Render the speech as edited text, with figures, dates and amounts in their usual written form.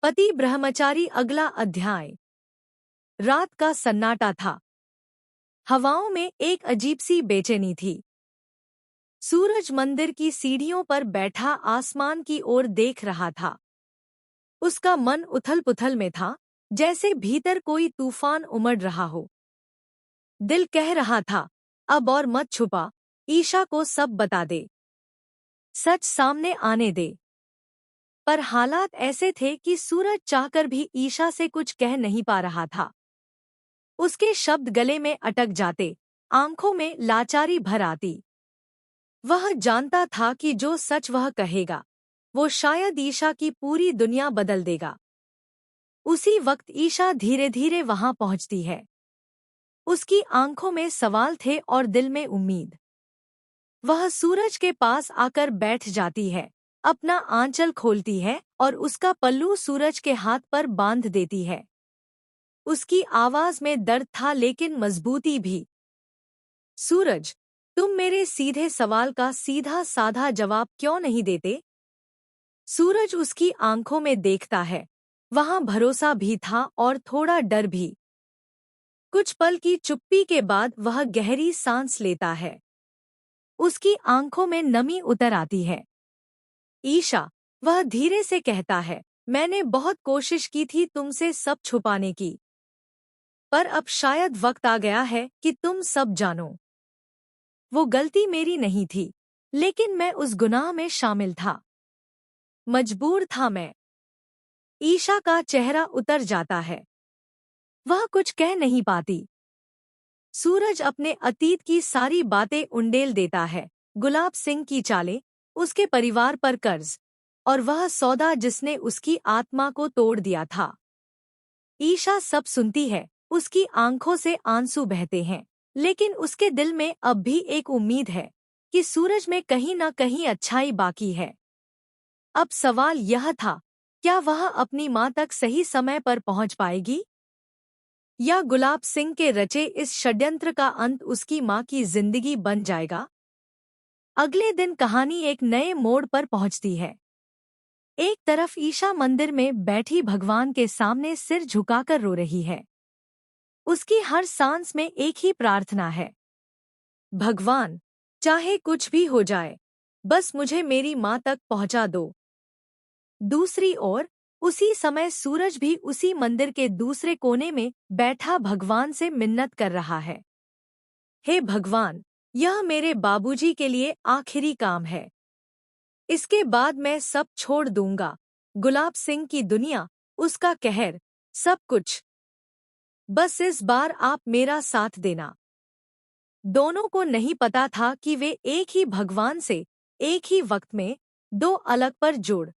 पति ब्रह्मचारी। अगला अध्याय। रात का सन्नाटा था। हवाओं में एक अजीब सी बेचैनी थी। सूरज मंदिर की सीढ़ियों पर बैठा आसमान की ओर देख रहा था। उसका मन उथल-पुथल में था, जैसे भीतर कोई तूफान उमड़ रहा हो। दिल कह रहा था, अब और मत छुपा, ईशा को सब बता दे, सच सामने आने दे। पर हालात ऐसे थे कि सूरज चाहकर भी ईशा से कुछ कह नहीं पा रहा था। उसके शब्द गले में अटक जाते, आंखों में लाचारी भर आती। वह जानता था कि जो सच वह कहेगा, वो शायद ईशा की पूरी दुनिया बदल देगा। उसी वक्त ईशा धीरे धीरे वहां पहुंचती है। उसकी आंखों में सवाल थे और दिल में उम्मीद। वह सूरज के पास आकर बैठ जाती है, अपना आंचल खोलती है और उसका पल्लू सूरज के हाथ पर बांध देती है। उसकी आवाज में दर्द था लेकिन मजबूती भी। सूरज, तुम मेरे सीधे सवाल का सीधा साधा जवाब क्यों नहीं देते? सूरज उसकी आंखों में देखता है। वहां भरोसा भी था और थोड़ा डर भी। कुछ पल की चुप्पी के बाद वह गहरी सांस लेता है। उसकी आंखों में नमी उतर आती है। ईशा, वह धीरे से कहता है, मैंने बहुत कोशिश की थी तुमसे सब छुपाने की, पर अब शायद वक्त आ गया है कि तुम सब जानो। वो गलती मेरी नहीं थी, लेकिन मैं उस गुनाह में शामिल था। मजबूर था मैं। ईशा का चेहरा उतर जाता है। वह कुछ कह नहीं पाती। सूरज अपने अतीत की सारी बातें उंडेल देता है। गुलाब सिंह की चालें, उसके परिवार पर कर्ज, और वह सौदा जिसने उसकी आत्मा को तोड़ दिया था। ईशा सब सुनती है, उसकी आंखों से आंसू बहते हैं, लेकिन उसके दिल में अब भी एक उम्मीद है कि सूरज में कहीं न कहीं अच्छाई बाकी है। अब सवाल यह था, क्या वह अपनी माँ तक सही समय पर पहुँच पाएगी? या गुलाब सिंह के रचे इस षड्यंत्र का अंत उसकी माँ की जिंदगी बन जाएगा? अगले दिन कहानी एक नए मोड़ पर पहुंचती है। एक तरफ ईशा मंदिर में बैठी भगवान के सामने सिर झुकाकर रो रही है। उसकी हर सांस में एक ही प्रार्थना है, भगवान, चाहे कुछ भी हो जाए, बस मुझे मेरी माँ तक पहुंचा दो। दूसरी ओर उसी समय सूरज भी उसी मंदिर के दूसरे कोने में बैठा भगवान से मिन्नत कर रहा है। हे भगवान, यह मेरे बाबूजी के लिए आखिरी काम है। इसके बाद मैं सब छोड़ दूंगा, गुलाब सिंह की दुनिया, उसका कहर, सब कुछ। बस इस बार आप मेरा साथ देना। दोनों को नहीं पता था कि वे एक ही भगवान से, एक ही वक्त में, दो अलग पर जुड़